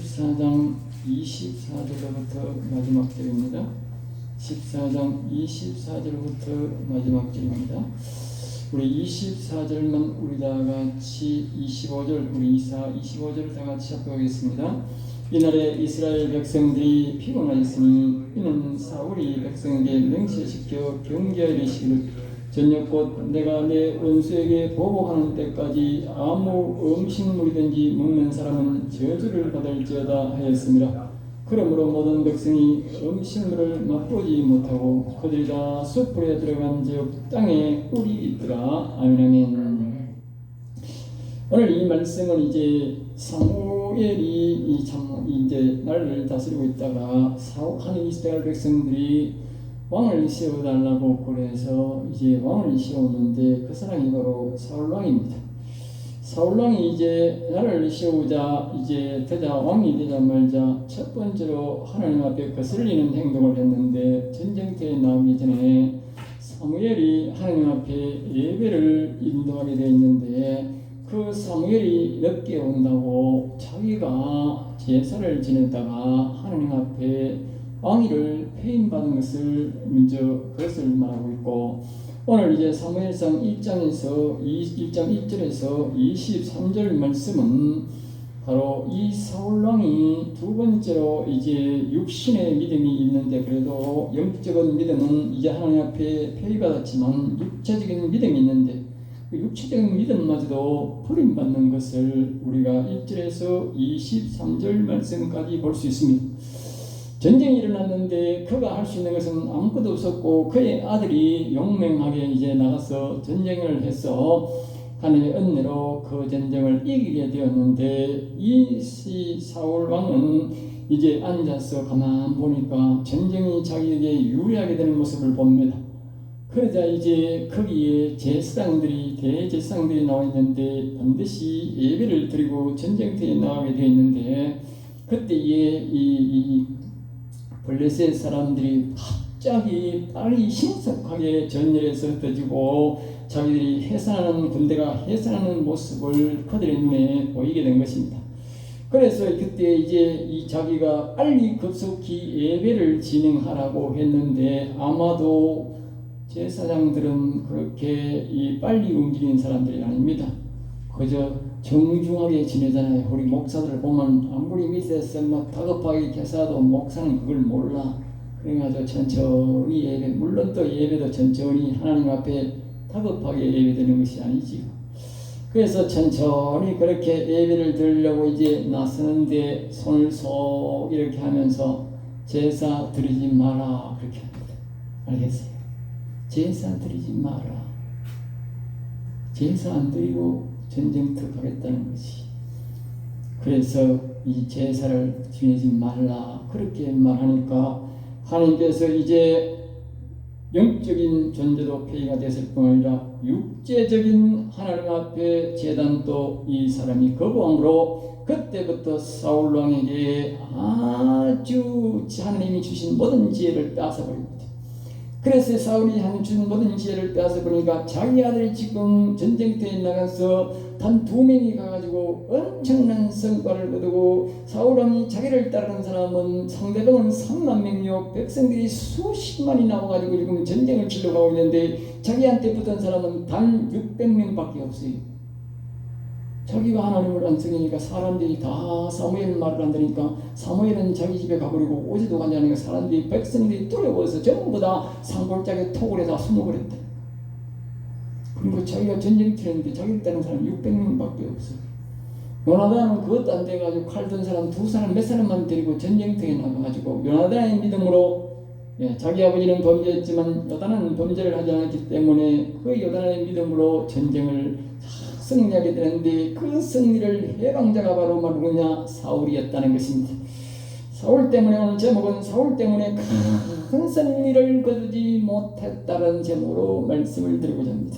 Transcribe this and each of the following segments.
14장 24절부터 마지막 절입니다. 14장 24절부터 마지막 절입니다. 우리 24절만 우리 다 같이 25절 우리 25절 다 같이 합독하겠습니다. 이날에 이스라엘 백성들이 피곤하였으니 이는 사울이 백성에게 맹세시켜 경계하여 이르시기를 저녁곧 내가 내 원수에게 보복하는 때까지 아무 음식물이든지 먹는 사람은 저주를 받을지어다 하였습니다. 그러므로 모든 백성이 음식물을 맛보지 못하고 그들이 다 숯불에 들어간 즉 땅에 꿀이 있더라. 아멘 아멘. 오늘 이 말씀은 이제 사무엘이 이제 나라를 다스리고 있다가 한 이스라엘 백성들이 왕을 세워달라고 그래서 이제 왕을 세우는데 그 사람이 바로 사울 왕입니다. 사울 왕이 이제 나라를 세우자 이제 왕이 되자 말자 첫 번째로 하나님 앞에 거슬리는 행동을 했는데 전쟁터에 나오기 전에 사무엘이 하나님 앞에 예배를 인도하게 되어 있는데 그 사무엘이 늦게 온다고 자기가 제사를 지냈다가 하나님 앞에 왕위를 폐임받은 것을 먼저 그것을 말하고 있고, 오늘 이제 사무엘상 1장에서 1장 1절에서 23절 말씀은 바로 이 사울 왕이 두 번째로 이제 육신의 믿음이 있는데 그래도 영적인 믿음은 이제 하나님 앞에 폐위받았지만 육체적인 믿음이 있는데 그 육체적인 믿음마저도 버림받는 것을 우리가 1절에서 23절 말씀까지 볼 수 있습니다. 전쟁이 일어났는데 그가 할 수 있는 것은 아무것도 없었고 그의 아들이 용맹하게 이제 나가서 전쟁을 해서 하나님의 은혜로 그 전쟁을 이기게 되었는데 이 사울 왕은 이제 앉아서 가만 보니까 전쟁이 자기에게 유리하게 되는 모습을 봅니다. 그러자 이제 거기에 대제사장들이 나와 있는데 반드시 예배를 드리고 전쟁터에 나가게 되어 있는데 그때에 이 블레셋 사람들이 갑자기 빨리 신속하게 전열에서 흩어지고 자기들이 해산하는 군대가 해산하는 모습을 그들의 눈에 보이게 된 것입니다. 그래서 그때 이제 이 자기가 빨리 급속히 예배를 진행하라고 했는데 아마도 제사장들은 그렇게 빨리 움직이는 사람들이 아닙니다. 그저 정중하게 지내잖아요. 우리 목사들 보면 아무리 밑에서 막 다급하게 계사도 목사는 그걸 몰라. 그래가지고 천천히 예배, 물론 또 예배도 천천히 하나님 앞에 다급하게 예배드리는 것이 아니지요. 그래서 천천히 그렇게 예배를 드리려고 이제 나서는데 손을 속 이렇게 하면서 제사 드리지 마라 그렇게 합니다. 알겠어요? 제사 드리지 마라. 제사 안 드리고 전쟁터 가겠다는 것이. 그래서 이 제사를 지내지 말라 그렇게 말하니까 하나님께서 이제 영적인 존재도 폐위가 됐을 뿐 아니라 육체적인 하나님 앞에 제단도 이 사람이 거부함으로 그때부터 사울 왕에게 아주 하나님이 주신 모든 지혜를 뺏어버립니다. 그래서 사울이 주신 모든 지혜를 빼앗아보니까 자기 아들이 지금 전쟁터에 나가서 단 2명이 가가지고 엄청난 성과를 거두고 사울 왕이 자기를 따르는 사람은 상대방은 3만 명이요 백성들이 수십만이 나와가지고 지금 전쟁을 치려고 하고 있는데 자기한테 붙은 사람은 단 600명밖에 없어요. 자기가 하나님을 안 쓰니까 사람들이 다 사무엘 말을 안 들으니까 사무엘은 자기 집에 가버리고 오지도 가지 않으니까 사람들이 백성들이 두려워서 전부 다 산골짜기 톡을 해다 숨어버렸대. 그리고 자기가 전쟁터였는데 자기를 따르는 사람 600명밖에 없어. 요나단은 그것도 안 돼가지고 칼 든 사람 2사람 몇 사람만 데리고 전쟁터에 나가가지고 요나단의 믿음으로 자기 아버지는 범죄했지만 요나단은 범죄를 하지 않았기 때문에 그 요나단의 믿음으로 전쟁을 승리하게 되는데 그 승리를 해방자가 바로 누구냐? 사울이었다는 것입니다. 사울 때문에 오늘 제목은 사울 때문에 큰 승리를 거두지 못했다는 제목으로 말씀을 드리고자 합니다.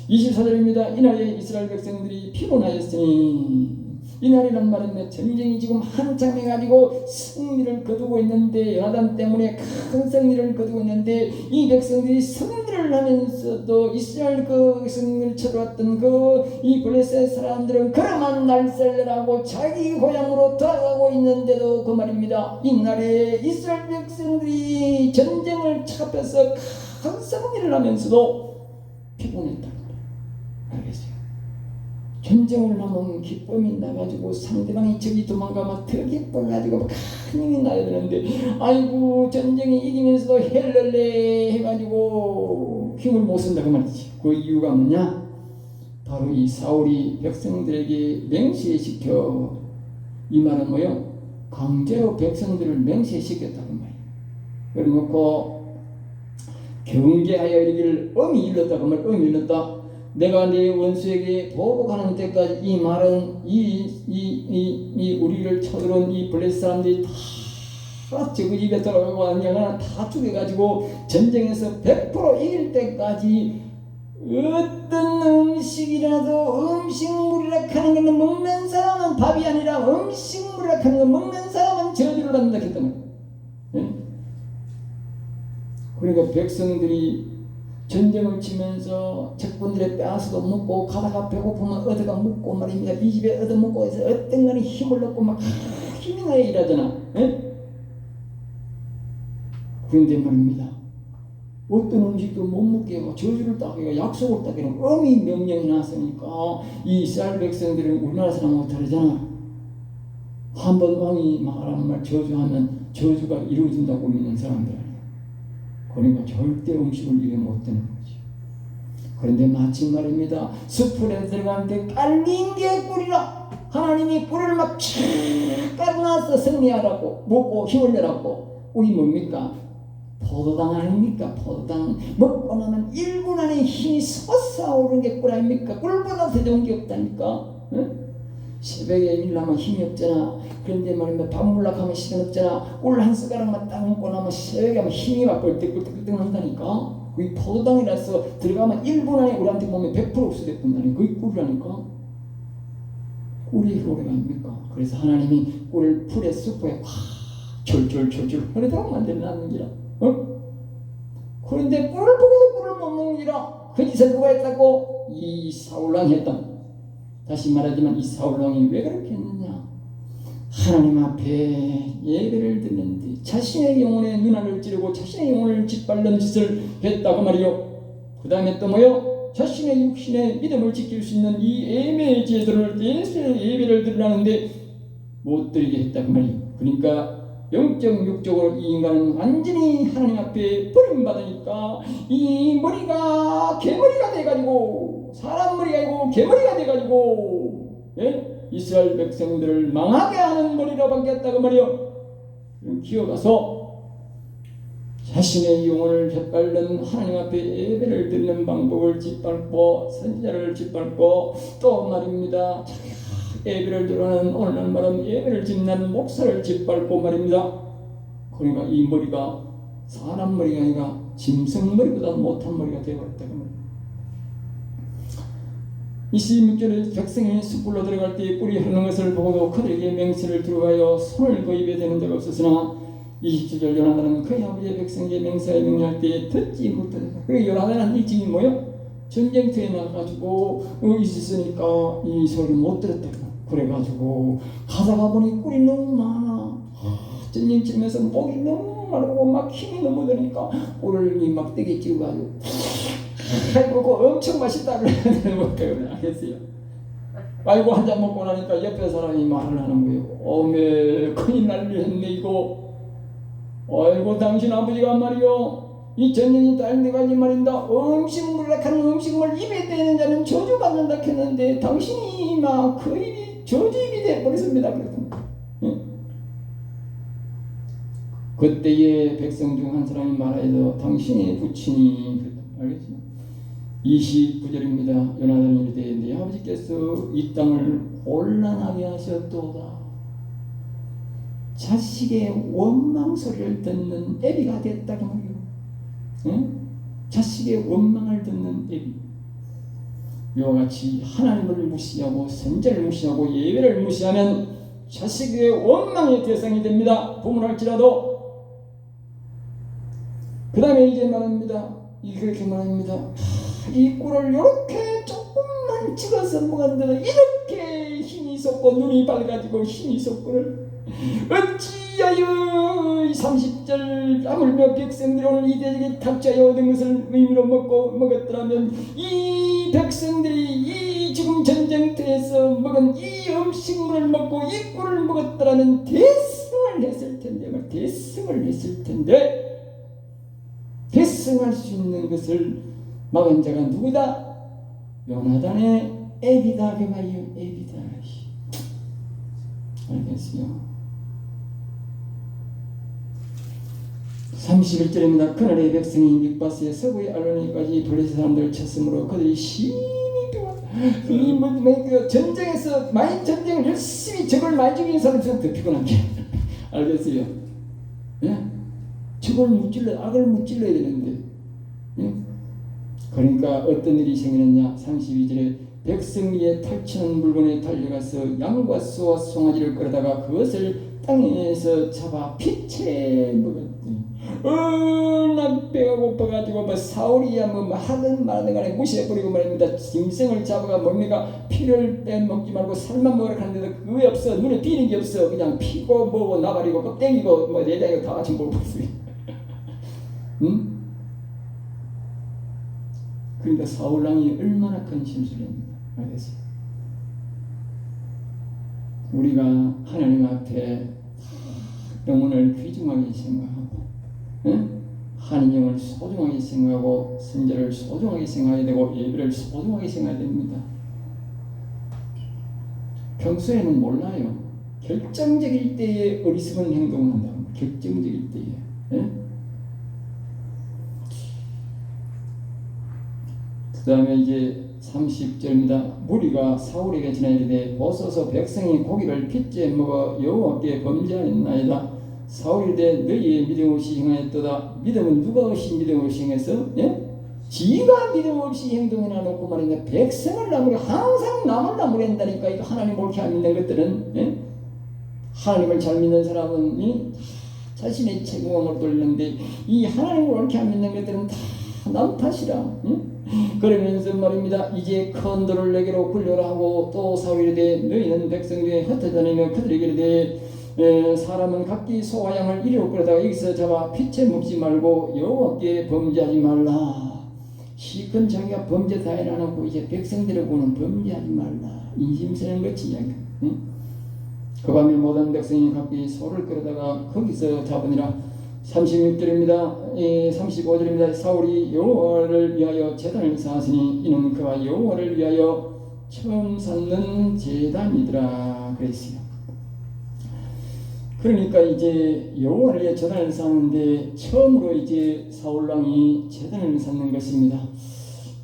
24절입니다. 이날에 이스라엘 백성들이 피곤하였으니 이날이란 말은 전쟁이 지금 한참 해가지고 승리를 거두고 있는데 요나단 때문에 큰 승리를 거두고 있는데 이 백성들이 승리를 일을 하면서도 이스라엘 그 백성을 쳐들어왔던 이 블레셋 사람들은 그러만 날셀레라고 자기 고향으로 돌아가고 있는데도 그 말입니다. 이날에 이스라엘 백성들이 전쟁을 잡혀서 큰 싸움을 하면서도 피곤했다. 알겠어요? 전쟁을 하면 기쁨이 나가지고 상대방이 저기 도망가면 더 기뻐가지고 큰 힘이 나야 되는데 아이고 전쟁이 이기면서도 헬렐레 해가지고 힘을 못 쓴다고 말이지. 그 이유가 뭐냐? 바로 이 사울이 백성들에게 맹세시켜, 이 말은 뭐요? 강제로 백성들을 맹세시켰다고 말이에요. 그래놓고 경계하여 이르기를 엄히 일렀다고 말. 엄히 일렀다. 내가 네 원수에게 보복하는 때까지. 이 말은 이 우리를 쳐들어온 이 블레셋 사람들이 다 저그 집에 들어가고 아니야 다 죽여가지고 전쟁에서 100% 이길 때까지 어떤 음식이라도 음식물이라 하는 것은 먹는 사람은 밥이 아니라 음식물이라 하는 것 먹는 사람은 저주를 받는다 했단 말이야. 네? 그러니까 백성들이 전쟁을 치면서 적군들의 빼앗아도 먹고 가다가 배고프면 얻어가 먹고 말입니다. 이 집에 얻어 먹고 해서 어떤 거는 힘을 얻고 막 힘이 나야 일하잖아. 에? 그런데 말입니다. 어떤 음식도 못 먹게 하고 저주를 따게 약속을 따게 하고 엄히 명령이 났으니까 이 이스라엘 백성들은 우리나라 사람하고 다르잖아. 한번 왕이 말하는 말 저주하면 저주가 이루어진다고 믿는 사람들. 그러니까 절대 음식을 입에 못 드는 거지. 그런데 마침 말입니다. 숲에 들어가는데 깔린 게 꿀이라. 하나님이 꿀을 막 깔아놔서 승리하라고 먹고 힘을 내라고. 우리 뭡니까? 포도당 아닙니까? 포도당 먹고 나면 1분 안에 힘이 솟아오르는 게 꿀 아닙니까? 꿀보다 더 좋은 게 없다니까. 응? 새벽에 일하면 힘이 없잖아. 그런데 말입니다. 밥 먹으려고 하면 시간 없잖아. 꿀 한 숟가락만 딱 먹고 나면 새벽에 하면 힘이 막 꿀떡꿀떡 난다니까. 그게 포도당이라서 들어가면 1분 안에 우리한테 보면 100% 흡수된다니까. 그게 꿀이라니까. 꿀이 효력 아닙니까? 그래서 하나님이 꿀을 풀의 숲에 졸졸졸졸 흐르도록 만들어놨는지라. 어? 그런데 꿀을 보고도 꿀을 못 먹는지라. 그 짓을 누가 했다고? 이 사울왕이 했다. 다시 말하지만 이 사울왕이 왜 그렇게 했느냐? 하나님 앞에 예배를 드는데 자신의 영혼의 눈알을 찌르고 자신의 영혼을 짓밟는 짓을 했다고 말이요. 그 다음에 또 뭐요? 자신의 육신의 믿음을 지킬 수 있는 이 예배의 제도를 예배를 드리라는데 못 드리게 했다고 말이요. 그러니까 영적 육적으로 이 인간은 완전히 하나님 앞에 버림받으니까 이 머리가 개머리가 돼가지고 사람 머리가 아니고 개머리가 돼가지고 이스라엘 백성들을 망하게 하는 머리로 바뀌었다고 말이요. 기어가서 자신의 영혼을 짓밟는 하나님 앞에 예배를 드리는 방법을 짓밟고 선지자를 짓밟고 또 말입니다. 예배를 드리는 오늘날 말은 예배를 짓는 목사를 짓밟고 말입니다. 그러니까 이 머리가 사람 머리가 아니라 짐승 머리보다 못한 머리가 되어버렸다고 말입니다. 26절에 백성이 숯불로 들어갈 때 뿔이 흐르는 것을 보고도 그들에게 맹세를 들어가여 손을 그 입에 대는 데가 없었으나 27절 요나단은 그의 아버지의 백성에게 맹세하여 명령할 때 듣지 못하였다. 그리고 요나단은 일찍이 뭐요? 전쟁터에 나가가지고 있었으니까 이 소리를 못 들었다. 그래가지고 가다가 보니 꿀이 너무 많아. 전쟁 치면서 목이 너무 마르고 막 힘이 너무 드니까 꿀을 이 막대기 찍어가지고 아이고 엄청 맛있다 그러는 알겠어요. 아이고 한 잔 먹고 나니까 옆에 사람이 말을 하는 거예요. 어메 큰일 날 일했네 이거. 아이고 당신 아버지가 말이요 이 전쟁이 딸내가지 말인다. 음식물이라 하는 음식물 입에 대는 자는 저주받는다 했는데 당신이 막 그 입이 저주입이 되어버렸습니다. 그랬습니다. 그때에 백성 중 한 사람이 말하여도 당신이 부친이 알겠죠? 29절입니다. 요나단이 이르되 네 아버지께서 이 땅을 혼란하게 하셨도다. 자식의 원망 소리를 듣는 애비가 됐다고 말이에요. 응? 자식의 원망을 듣는 애비. 이와 같이 하나님을 무시하고 선지자를 무시하고 예배를 무시하면 자식의 원망의 대상이 됩니다. 부모랄지라도. 그 다음에 이제 말합니다. 이렇게 말합니다. 이 꿀을 이렇게 조금만 찍어서 먹었는데 이렇게 힘이 솟고 눈이 밝아지고 힘이 솟고를 어찌하여 30절 하물며 백성들이 오늘 이 대적에 탁자여 얻은 것을 의미로 먹었더라면 이 백성들이 이 지금 전쟁터에서 먹은 이 음식물을 먹고 이 꿀을 먹었더라면 대승을 했을 텐데 대승할 수 있는 것을 막은 자가 누구다? 요나단의 애비다 그 말이요. 애비다. 알겠어요? 31절입니다. 그날의 백성이 믹바스의 서부의 알로니까지 블레셋 사람들을 쳤으므로 그들이 심히 전쟁에서 많이 전쟁을 열심히 적을 많이 죽이는 사람들은 더 피곤한 게 알겠어요? 예? 적을 무찔러 악을 무찔러야 되는데 예? 그러니까 어떤 일이 생기느냐 32절에 백성 위에 탈취한 물건에 달려가서 양과 소와 송아지를 끌어다가 그것을 땅에서 잡아 피채 먹었더니 난 배가 고파가지고 사울이야 하든 말하든 간에 무시해버리고 말입니다. 짐승을 잡아가 뭡니까 피를 빼먹지 말고 살만 먹으라 하는데도 그게 없어. 눈에 띄는 게 없어. 그냥 피고 뭐고 나발이고 껍데기고 내장이고 다 같이 먹고 있어요. 응? 그러니까 사울왕이 얼마나 큰 실수를 했는가 알겠어요? 우리가 하나님 앞에 영혼을 귀중하게 생각하고 하나님 영을 소중하게 생각하고 선자를 소중하게 생각해야 되고 예배를 소중하게 생각해야 됩니다. 평소에는 몰라요. 결정적일 때에 어리석은 행동을 한다. 결정적일 때에 그 다음에 이제 30절입니다. 무리가 사울에게 지나이르되 오소서 백성이 고기를 핏째 먹어 여호와께 범죄하였나이다. 사울이 이르되 너희의 믿음 없이 행하였도다. 믿음은 누가 없이 믿음 없이 행해서 지가 믿음 없이 행동해놔 놓고 말이냐 백성을 항상 남을 나무랜다니까. 이거 하나님 옳게 안 믿는 것들은 하나님을 잘 믿는 사람은 자신의 책임을 돌리는데 이 하나님을 옳게 안 믿는 것들은 다 남 탓이라. 그러면서 말입니다. 이제 큰 돌을 내게로 굴려라 하고 또 사울이 이르되 너희는 백성 중에 흩어다니며 그들에게 이르되 사람은 각기 소와 양을 이리로 끌어다가 여기서 잡아 피채 먹지 말고 여호와께 범죄하지 말라. 시큰 자기가 범죄 다 해놔놓고 이제 백성들을 보는 범죄하지 말라. 인심쓰는 것이 이야기. 그 밤에 모든 백성이 각기 소를 끌어다가 거기서 잡으니라. 36절입니다. 35절입니다. 사울이 여호와를 위하여 제단을 쌓았으니 이는 그가 여호와를 위하여 처음 쌓는 제단이더라 그랬어요. 그러니까 이제 여호와를 위해 제단을 쌓는데 처음으로 이제 사울왕이 제단을 쌓는 것입니다.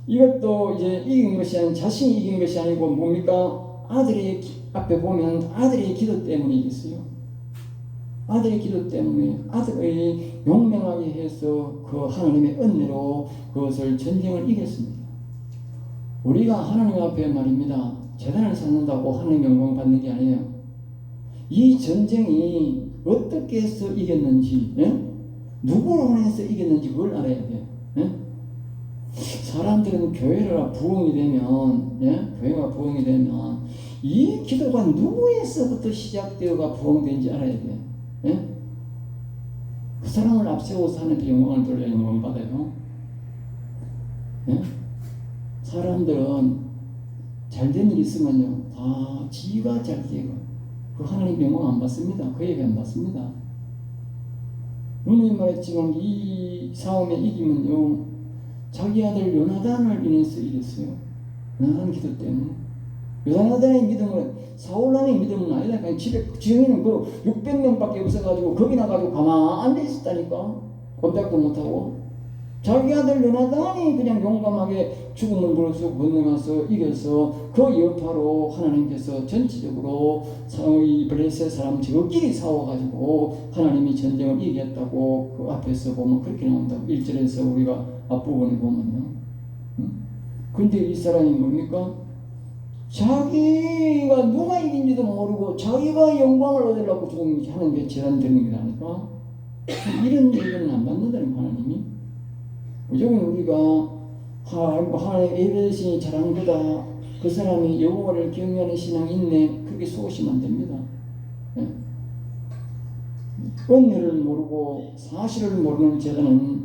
이것도 이제 이긴 것이 아닌 자신이 이긴 것이 아니고 뭡니까? 아들의 앞에 보면 아들의 기도 때문이겠어요. 아들의 기도 때문에 아들의 용맹하게 해서 그 하나님의 은혜로 그것을 전쟁을 이겼습니다. 우리가 하나님 앞에 말입니다. 제단을 쌓는다고 하나님 영광 받는 게 아니에요. 이 전쟁이 어떻게 해서 이겼는지 누구로 해서 이겼는지 그걸 알아야 돼요. 사람들은 교회가 부흥이 되면 이 기도가 누구에서부터 시작되어가 부흥된지 알아야 돼요. 그 사람을 앞세워서 하나님께 영광을 돌려야 영광을 받아요. 사람들은 잘된 일이 있으면요 다 지가 잘되고 그 하나님 영광 안 받습니다. 그 예배 안 받습니다. 누누이 말했지만 이 싸움에 이기면요 자기 아들 요나단을 인해서 이겼어요. 요나단 기도 때문에. 요나단의 믿음은 사울왕의 믿음은 아니다. 그냥 지금은 그 600명밖에 없어가지고 거기 나가지고 가만 앉아 있었다니까. 꼼짝도 못하고. 자기 아들 요나단이 그냥 용감하게 죽음을 무릅쓰고 건너가서 이겨서 그 여파로 하나님께서 전체적으로 이 블레셋 사람 저끼리 싸워가지고 하나님이 전쟁을 이겼다고 그 앞에서 보면 그렇게 나온다고 1절에서 우리가 앞부분에 보면요. 근데 이 사람이 뭡니까? 자기가 누가 이긴지도 모르고 자기가 영광을 얻으려고 지금 하는 게 재단 드는 거라니까. 이런 얘기는 안 받는다는 하나님이. 무조건 우리가 하나님 예배드리시니 잘한 거다. 그 사람이 여호와를 경외하는 신앙이 있네. 그렇게 속으시면 안 됩니다. 예. 은혜를 모르고 사실을 모르는 제자는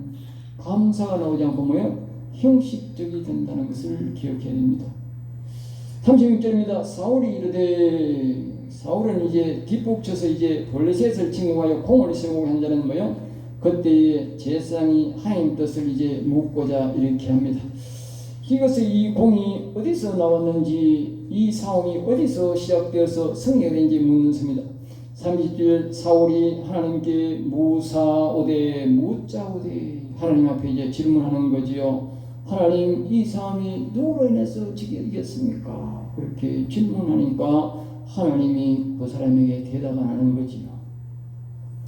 감사가 나오지 않고 뭐예요? 형식적이 된다는 것을 기억해야 됩니다. 36절입니다. 사울이 이르되, 사울은 이제 뒷북쳐서 이제 블레셋을 침공하여 공을 세우고 한 자는 뭐요? 그때에 제사장이 하나님 뜻을 이제 묻고자 이렇게 합니다. 이것을 이 공이 어디서 나왔는지, 이 싸움이 어디서 시작되어서 성립된지 묻는 것입니다. 30절 사울이 하나님께 무사오되 무자오되 하나님 앞에 이제 질문하는 거지요. 하나님, 이 싸움이 누구로 인해서 지겠습니까? 그렇게 질문하니까 하나님이 그 사람에게 대답 안 하는 거지요.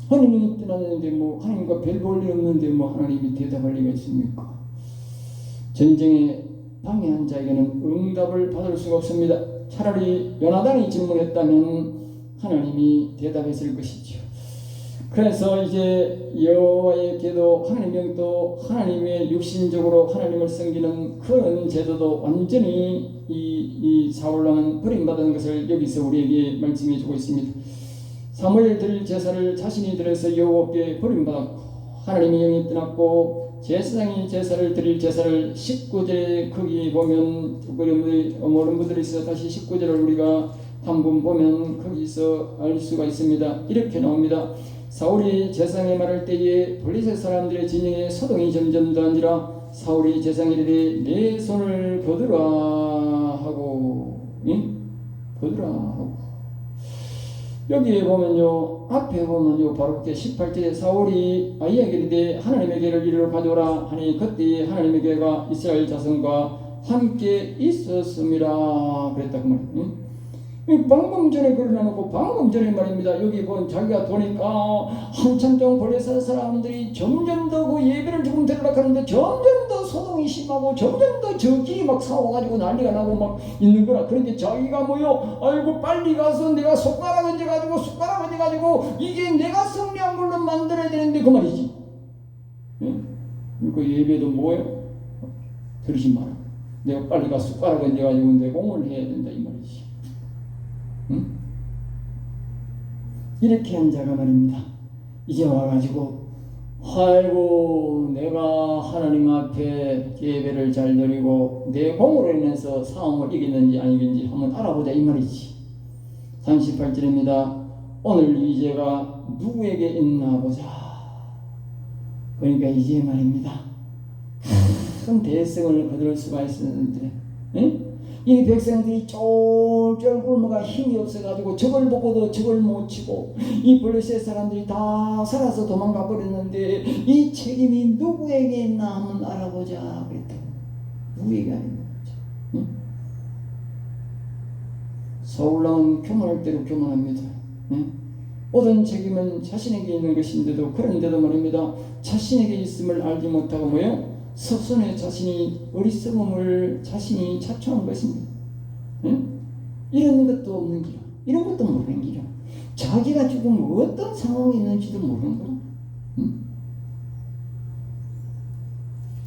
하나님이 떠났는데 뭐 하나님과 별 볼 일 없는데 뭐 하나님이 대답할 리가 있습니까? 전쟁에 방해한 자에게는 응답을 받을 수가 없습니다. 차라리 요나단이 질문했다면 하나님이 대답했을 것이죠. 그래서 이제 여호와의 계도, 하나님의 명도, 하나님의 육신적으로 하나님을 섬기는 그런 제도도 완전히 이 사울왕은 버림받은 것을 여기서 우리에게 말씀해 주고 있습니다. 사무엘 드릴 제사를 자신이 드려서 여호와께 버림받았고 하나님의 영이 떠났고 제사장이 제사를 드릴 제사를 19절에 거기 보면 모르는 분들이 있어서 다시 19절을 우리가 한번 보면 거기서 알 수가 있습니다. 이렇게 나옵니다. 사울이 제사장에 말할 때에 블레셋 사람들의 진영에 소동이 점점 더한지라 사울이 제사장에 이르되 내 손을 거두라 하고, 거두라 하고. 여기에 보면요, 앞에 보면요, 바로 18절에 사울이 아이에게 이르되 하나님의 궤를 이리로 가져오라 하니 그때 하나님의 궤가 이스라엘 자손과 함께 있었음이라 그랬다 그 말이에요. 방금 전에 그러나놓고 방금 전에 말입니다. 여기 보면 자기가 보니까 한참 동안 블레셋 사람들이 점점 더 그 예배를 조금 드리려고 하는데 점점 더 소동이 심하고 점점 더 저끼리 막 싸워가지고 난리가 나고 막 있는 거라. 그런데 자기가 뭐요? 아이고 빨리 가서 내가 숟가락 얹어가지고 이게 내가 승리한 걸로 만들어야 되는데 그 말이지. 예? 그 예배도 뭐예요? 들으지 마라. 내가 빨리 가서 숟가락 얹어가지고 내 공을 해야 된다 이 말이지. 응? 이렇게 한 자가 말입니다. 이제 와가지고 아이고 내가 하나님 앞에 예배를 잘 드리고 내 공으로 인해서 싸움을 이겼는지 아니겠는지 한번 알아보자 이 말이지. 38절입니다. 오늘 이 죄가 누구에게 있나 보자. 그러니까 이제 말입니다. 큰 대성을 거둘 수가 있었는데, 응? 이 백성들이 쫄쫄 굶어가 힘이 없어가지고 적을 보고도 적을 못 치고 이 블레셋 사람들이 다 살아서 도망가 버렸는데 이 책임이 누구에게 있나 한번 알아보자 그랬다. 누구에게 아닌 거죠. 응? 사울왕은 교만할 대로 교만합니다. 응? 모든 책임은 자신에게 있는 것인데도 그런데도 말입니다. 자신에게 있음을 알지 못하고 뭐요? 석선의 자신이 어리석음을 자신이 자초한 것입니다. 응? 이런 것도 없는 기라. 이런 것도 모르는 기라. 자기가 지금 어떤 상황이 있는지도 모르는 거야. 응?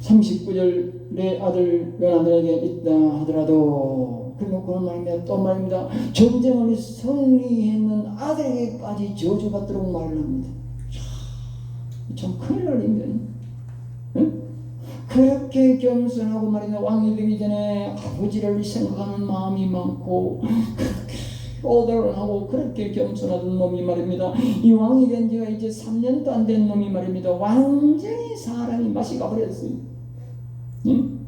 39절 내 아들 요나단에게 있다 하더라도 그러고는 말입니다. 또 말입니다. 전쟁을 승리했는 아들에게까지 저주받도록 말을 합니다. 참 큰일 날 일이에요. 응? 그렇게 겸손하고 말이나 왕이 되기 전에 아버지를 생각하는 마음이 많고 그렇게 오더를 하고 그렇게 겸손하던 놈이 말입니다. 이 왕이 된 지가 이제 3년도 안 된 놈이 말입니다. 완전히 사람이 맛이 가버렸어요. 응?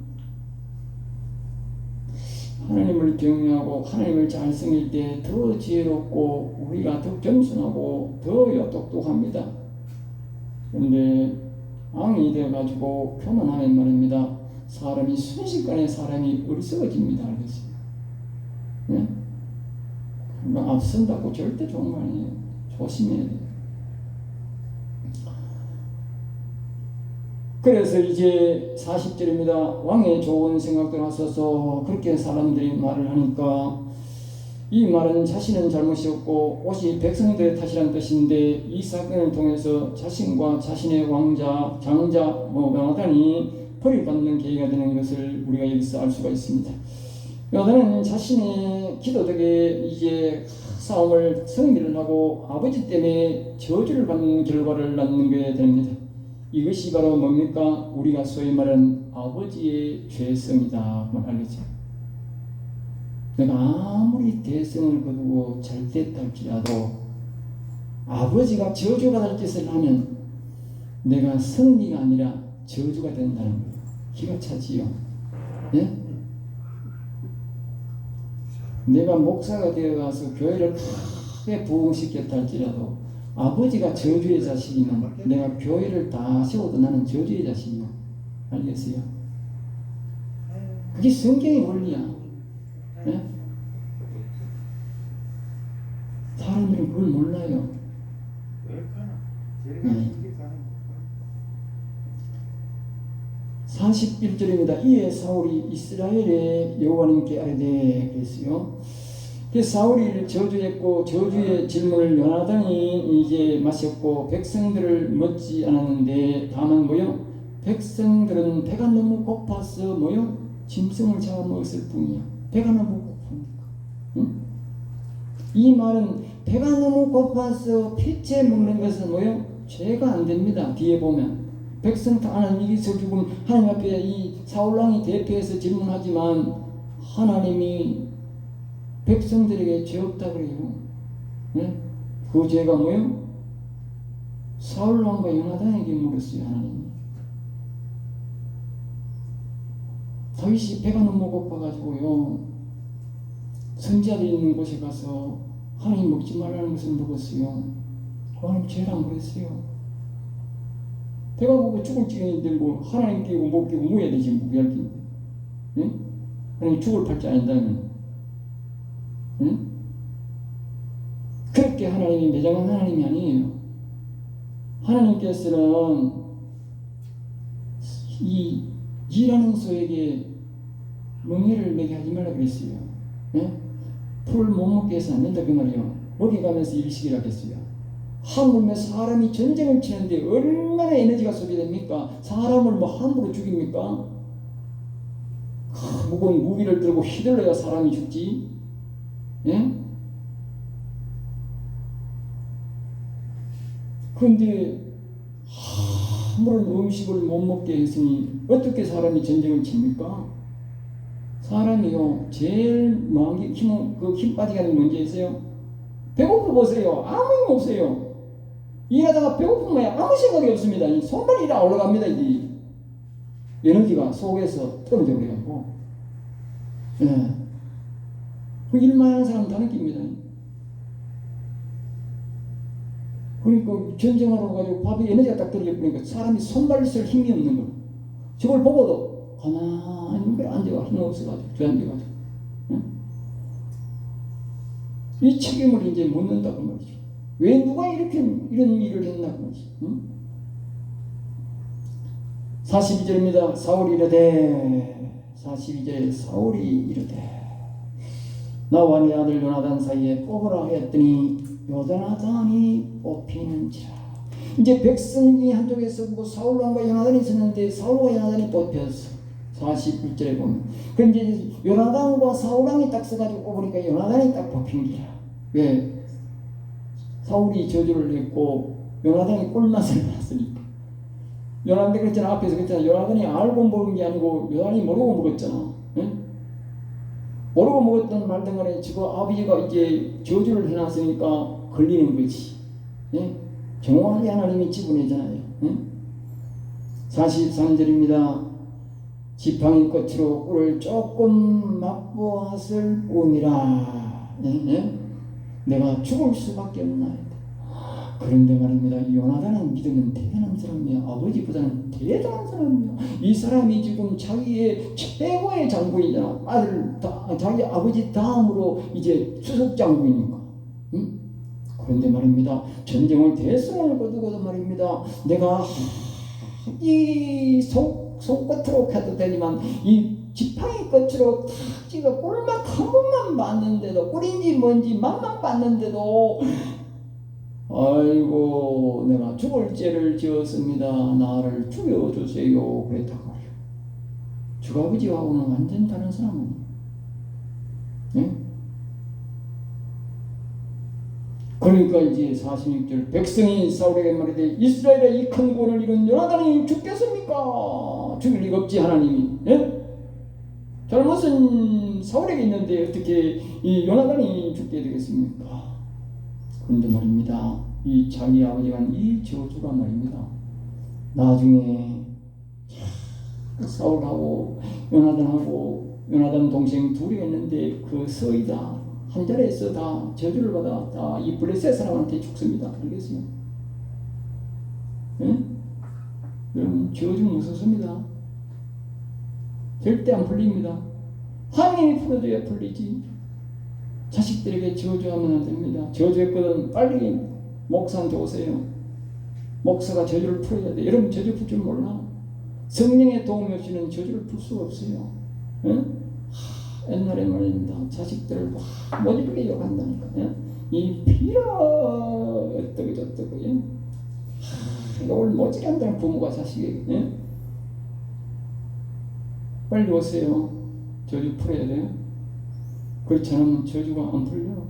하나님을 경외하고 하나님을 잘 섬길 때 더 지혜롭고 우리가 더 겸손하고 더 똑똑합니다. 그런데 왕이 되어가지고 교만하면 말입니다. 사람이 순식간에 사람이 어리석어집니다. 알겠어요? 네? 그러니까 앞선다고 절대 좋은 거 아니에요. 조심해야 돼요. 그래서 이제 40절입니다. 왕의 좋은 생각도 나서서 그렇게 사람들이 말을 하니까 이 말은 자신은 잘못이었고 옷이 백성들의 탓이란 뜻인데 이 사건을 통해서 자신과 자신의 왕자, 장자, 요나단이 버림받는 계기가 되는 것을 우리가 여기서 알 수가 있습니다. 요나단은 자신의 기도덕에 이제 싸움을 승리를 하고 아버지 때문에 저주를 받는 결과를 낳는 게 됩니다. 이것이 바로 뭡니까? 우리가 소위 말하는 아버지의 죄성이다 알겠죠? 내가 아무리 대성을 거두고 잘 됐다 할지라도 아버지가 저주받을 짓을 하면 내가 승리가 아니라 저주가 된다는 거예요. 기가 차지요. 예? 내가 목사가 되어가서 교회를 크게 부흥시켰다 할지라도 아버지가 저주의 자식이면 내가 교회를 다 세워도 나는 저주의 자식이야. 알겠어요? 그게 성경의 원리야. 네? 사람들은 그걸 몰라요. 네. 41절입니다. 이에 사울이 이스라엘의 여호와님께 아뢰되 그랬어요. 사울이 저주했고 저주의 질문을 요나단이 이제 마셨고 백성들을 묻지 않았는데 다만 뭐요? 백성들은 배가 너무 고파서 뭐요? 짐승을 잡아먹었을 뿐이야. 배가 너무 고프니까. 응? 이 말은 배가 너무 고파서 피채 먹는 것은 뭐요? 죄가 안 됩니다. 뒤에 보면 백성 다 이기서 죽음 하나님 앞에 이 사울왕이 대표해서 질문하지만 하나님이 백성들에게 죄 없다 그래요. 네? 그 죄가 뭐예요? 사울왕과 요나단에게 물었어요. 하나님이. 다윗이 배가 너무 고파가지고요 선지자들이 있는 곳에 가서 하나님 먹지 말라는 것을 먹었어요. 하나님 죄랑 그랬어요. 배가 고파 죽을 지경인데 뭐 하나님 끼고 못 끼고 뭐 해야 되지 무기할 게. 예? 하나님 죽을 팔지 아닌다면. 예? 그렇게 하나님이 매장한 하나님이 아니에요. 하나님께서는 이 일하는 소에게 멍에를 매게 하지 말라 그랬어요. 예? 풀을 못 먹게 해서 안 된다 그 말이에요. 먹이 가면서 일식이라 했어요. 하물며 사람이 전쟁을 치는데 얼마나 에너지가 소비됩니까? 사람을 뭐 함부로 죽입니까? 무거운 무기를 들고 휘둘러야 사람이 죽지. 예? 그런데 아무런 음식을 못 먹게 했으니 어떻게 사람이 전쟁을 칩니까? 사람이요 제일 마음이 힘 빠지게 하는 게 뭔지 아세요? 배고프 보세요. 아무 힘 없어요. 일하다가 배고프면 아무 생각이 없습니다. 손발이 다 올라갑니다. 이 에너지가 속에서 떨어져 버려요. 예. 그 일만 하는 사람 다 느낍니다. 그러니까 전쟁하러 가지고 밥에 에너지가 딱 떨어져 버리니까 사람이 손발 쓸 힘이 없는 거예요. 저걸 보고도 가만히 앉아가 힘 없어가지고 주저앉아가지고 이 책임을 이제 묻는다고 말이죠. 왜 누가 이렇게 이런 일을 했나고 말이죠. 42절입니다. 사울이 이르되 42절에 사울이 이르되 나와 네 아들 요나단 사이에 뽑으라 하였더니 요나단이 뽑히는지라. 이제 백성이 한쪽에 서고 사울왕과 요나단이 있었는데 사울과 요나단이 뽑혔어. 41절에 보면 그런데 이제 요나단과 사울왕이 딱 서가지고 뽑으니까 요나단이 딱 뽑힌기라. 왜? 사울이 저주를 했고 요나단이 꿀맛을 봤으니까. 요나단이 그랬잖아. 앞에서 그랬잖아. 요나단이 알고 먹은 게 아니고 요나단이 모르고 먹었잖아. 응? 모르고 먹었던 말든 간에 지금 아버지가 이제 저주를 해놨으니까 걸리는 거지. 예? 정확하게 하나님이 지분이잖아요. 예? 43절입니다. 지팡이 끝으로 꿀을 조금 맛보았을 뿐이라. 예? 예? 내가 죽을 수밖에 없나이다. 그런데 말입니다. 요나단은 믿으면 대단한 사람이야. 아버지보다는 대단한 사람이야. 이 사람이 지금 자기의 최고의 장군이잖아. 자기 아버지 다음으로 이제 수석 장군이니까. 응? 그런데 말입니다. 전쟁을 대승을 거두고도 말입니다. 내가 이 손끝으로 해도 되지만 이 지팡이 끝으로 탁 찍어 꿀맛 한 번만 봤는데도 꿀인지 뭔지 맛만 봤는데도 아이고 내가 죽을 죄를 지었습니다. 나를 죽여주세요. 그랬다고 말이에요. 주아버지하고는 완전 다른 사람이에요. 네? 그러니까 이제 46절 백성이 사울에게 말하되 이스라엘의 이 큰 구원을 이룬 요나단이 죽겠습니까? 죽일 리가 없지 하나님이. 예? 잘못은 사울에게 있는데 어떻게 이 요나단이 죽게 되겠습니까? 그런데 말입니다. 이 자기 아버지가 한 이 저주가 말입니다. 나중에 사울하고 요나단 동생 둘이 있는데 그 서이다 한 자리에서 다 저주를 받아 다 이 블레셋 사람한테 죽습니다. 알겠어요? 예? 여러분 저주 무섭습니다. 절대 안 풀립니다. 하나님이 풀어줘야 풀리지. 자식들에게 저주하면 안 됩니다. 저주했거든 빨리 목사한테 오세요. 목사가 저주를 풀어야 돼. 여러분 저주 풀 줄 몰라. 성령의 도움이 없이는 저주를 풀 수가 없어요. 예? 옛날에 말입니다. 자식들을 모질게 욕한다니까. 예? 이 피라 어떠고 저떠고 예? 욕을 모질게 한다는 부모가 자식에게. 예? 빨리 오세요. 저주 풀어야 돼요. 그렇지 않으면 저주가 안 풀려.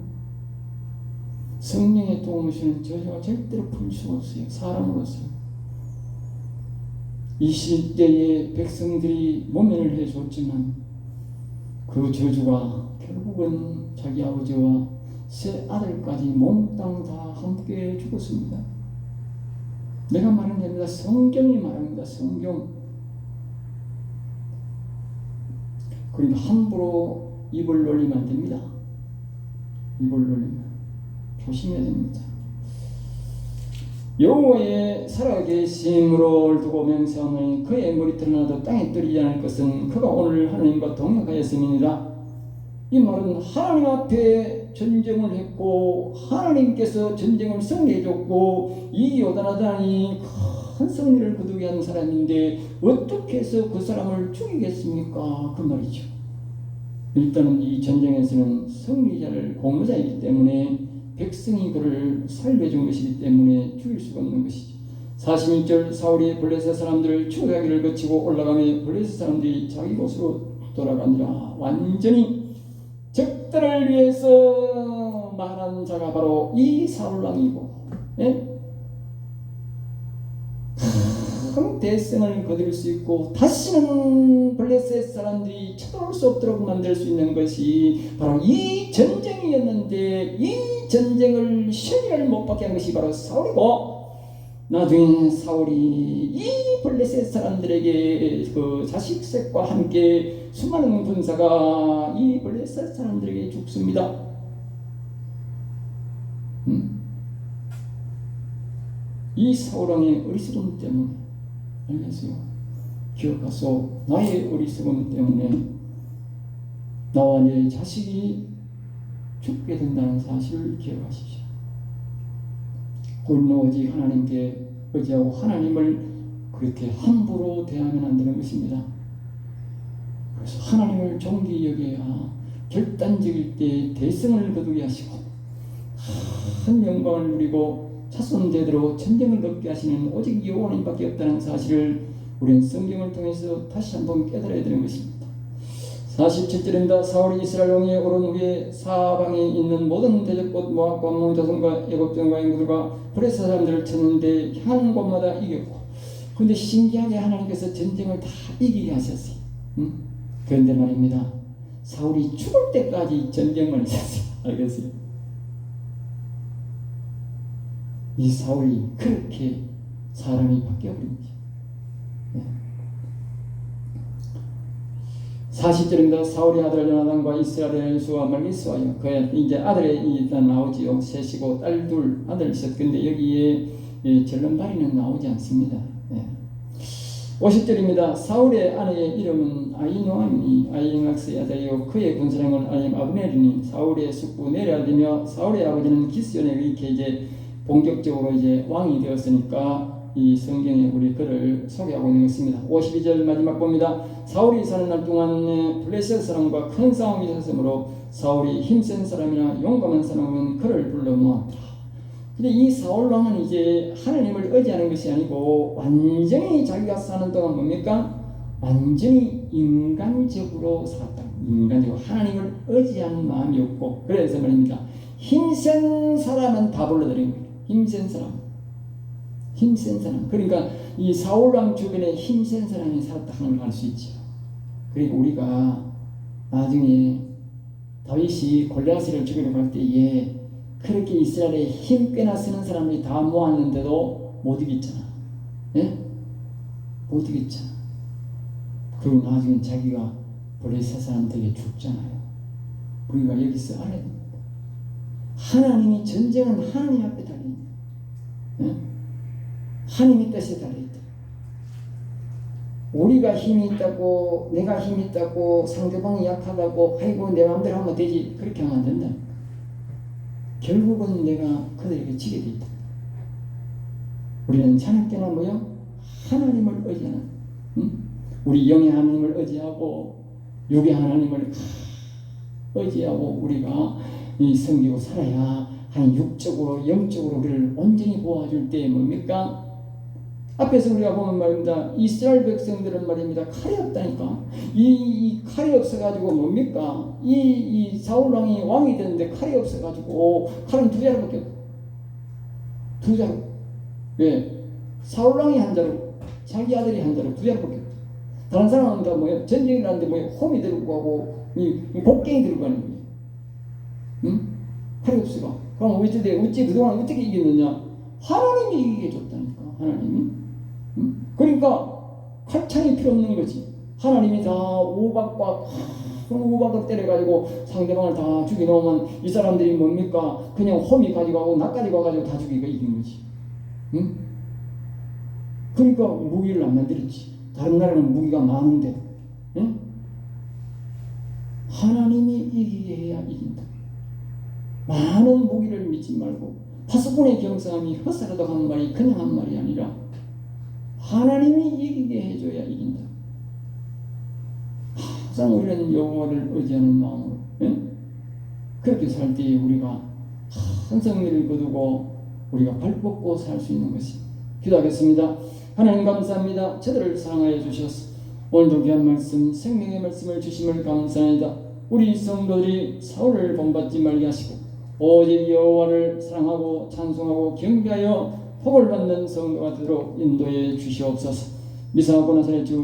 성령의 도움 없이는 저주가 절대로 풀 수가 없어요. 사람으로서. 이 시대에 백성들이 모면을 해줬지만 그 저주가 결국은 자기 아버지와 세 아들까지 몽땅 다 함께 죽었습니다. 내가 말하는 게 아니라 성경이 말합니다. 성경. 그러니까 함부로 입을 놀리면 안 됩니다. 입을 놀리면 조심해야 됩니다. 여호와의 살아계심으로 두고 맹세하노니 그의 머리털 하나도 땅에 떨어지지 않을 것은 그가 오늘 하나님과 동역하였음이니라. 이 말은 하나님 앞에 전쟁을 했고 하나님께서 전쟁을 승리해줬고 이 요나단이 큰 승리를 거두게 한 사람인데 어떻게 해서 그 사람을 죽이겠습니까? 그 말이죠. 일단은 이 전쟁에서는 승리자를 공로자이기 때문에 백성이 그를 살려준 것이기 때문에 죽일 수가 없는 것이죠. 46절 사울이 블레셋 사람들을 추격하기를 거치고 올라가며 블레셋 사람들이 자기 곳으로 돌아가니라. 완전히 적들을 위해서 말한 자가 바로 이 사울왕이고 예? 큰 대승을 거둘 수 있고 다시는 블레셋 사람들이 쳐들어올 수 없도록 만들 수 있는 것이 바로 이 전쟁이었는데 이 전쟁을 승리를 못 받게 한 것이 바로 사울이고 나중에 사울이 이 블레셋 사람들에게 그 자식색과 함께 수많은 군사가 이 블레셋 사람들에게 죽습니다. 이 사울왕의 어리석음 때문에 알겠어요? 기억하소. 나의 어리석음 때문에 나와 내 자식이 죽게 된다는 사실을 기억하십시오. 우리는 오직 하나님께 의지하고 하나님을 그렇게 함부로 대하면 안 되는 것입니다. 그래서 하나님을 존귀 여겨야 결단적일 때 대승을 거두게 하시고 큰 영광을 누리고 차손 대대로 전쟁을 걷게 하시는 오직 여호와님밖에 없다는 사실을 우리는 성경을 통해서 다시 한번 깨달아야 되는 것입니다. 47절입니다. 사울이 이스라엘 왕위에 오른 후에 사방에 있는 모든 대적곳 모압과 암몬 자손과 애굽 전과 인구들과 블레셋 사람들을 쳤는데 향하는 곳마다 이겼고 그런데 신기하게 하나님께서 전쟁을 다 이기게 하셨어요. 그런데 말입니다. 사울이 죽을 때까지 전쟁만 했었어요. 알겠어요? 이 사울이 그렇게 사람이 바뀌어버린 거죠. 40절입니다. 사울의 아들 요나단과 이스라엘의 열수와 말기스와요. 그 이제 아들이 일단 나오지요. 셋이고 딸 둘, 아들 셋. 근데 여기에 절름발이는 나오지 않습니다. 50절입니다. 사울의 아내의 이름은 아히노아미니 아히노악스의 아들이요 그의 군사령은 아브넬이니 사울의 숙부 넬의 아들이며 사울의 아버지는 기스연에 이렇게 이제 본격적으로 이제 왕이 되었으니까 이 성경에 우리 그를 소개하고 있는 것입니다. 52절 마지막 봅니다. 사울이 사는 날 동안 블레셋 사람과 큰 싸움이 있었으므로 사울이 힘센 사람이나 용감한 사람은 그를 불러 모았더라. 근데 이 사울 왕은 이제 하나님을 의지하는 것이 아니고 완전히 자기가 사는 동안 뭡니까? 완전히 인간적으로 살았다. 인간적으로 하나님을 의지하는 마음이 없고, 그래서 말입니다. 힘센 사람은 다 불러들인 거예요. 힘센 사람. 그러니까 이 사울왕 주변에 힘센 사람이 살았다 하는 걸 알 수 있죠. 그리고 우리가 나중에 다윗이 골리앗을 죽이러 갈 때에 그렇게 이스라엘에 힘 꽤나 쓰는 사람들이 다 모았는데도 못 이겼잖아. 예? 못 이겼잖아. 그리고 나중에 자기가 블레셋 사람들에게 죽잖아요. 우리가 여기서 알아야 됩니다. 하나님이 전쟁은 하나님 앞에 달려있다. 예? 하나님의 뜻에 달려있다. 우리가 힘이 있다고, 내가 힘이 있다고, 상대방이 약하다고, 아이고 내 마음대로 하면 되지, 그렇게 하면 안 된다. 결국은 내가 그들에게 지게 돼 있다. 우리는 자나깨나 뭐요? 하나님을 의지하는, 우리 영의 하나님을 의지하고 육의 하나님을 의지하고 우리가 이 섬기고 살아야 한 육적으로 영적으로 우리를 온전히 도와줄 때 뭡니까? 앞에서 우리가 보면 말입니다. 이스라엘 백성들은 말입니다. 칼이 없다니까. 이 칼이 없어가지고 뭡니까? 이 사울왕이 왕이 됐는데 칼이 없어가지고 칼은 두 자루밖에 없어. 두 자루. 왜? 사울왕이 한 자루, 자기 아들이 한 자루, 두 자루밖에 없어. 다른 사람은 다 뭐야? 전쟁이 나는데 뭐야? 홈이 들고 가고 이 곡괭이 들고 가는 거야. 응? 칼이 없어가. 그럼 어찌 그동안 어떻게 이겼느냐? 하나님이 이기게 줬다니까. 하나님이. 그러니까 칼창이 필요 없는 거지. 하나님이 다 우박을 때려가지고 상대방을 다 죽여놓으면 이 사람들이 뭡니까? 그냥 홈이 가지고 나 가지고 와가지고 다 죽이고 이긴 거지. 응? 그러니까 무기를 안 만들었지. 다른 나라는 무기가 많은데. 응? 하나님이 이기게 해야 이긴다. 많은 무기를 믿지 말고 파수꾼의 경성함이 헛살아도 한 말이 그냥 한 말이 아니라 하나님이 이기게 해줘야 이긴다. 항상 우리는 여호와를 의지하는 마음으로 그렇게 살 때에 우리가 항상 일을 거두고 우리가 발벗고 살 수 있는 것이. 기도하겠습니다. 하나님 감사합니다. 저들을 사랑하여 주셔서 오늘도 귀한 말씀, 생명의 말씀을 주심을 감사합니다. 우리 성도들이 사울을 본받지 말게 하시고 오직 여호와를 사랑하고 찬송하고 경배하여 복을 받는 성도가 되도록 인도해 주시옵소서. 미사하고 나사렛 주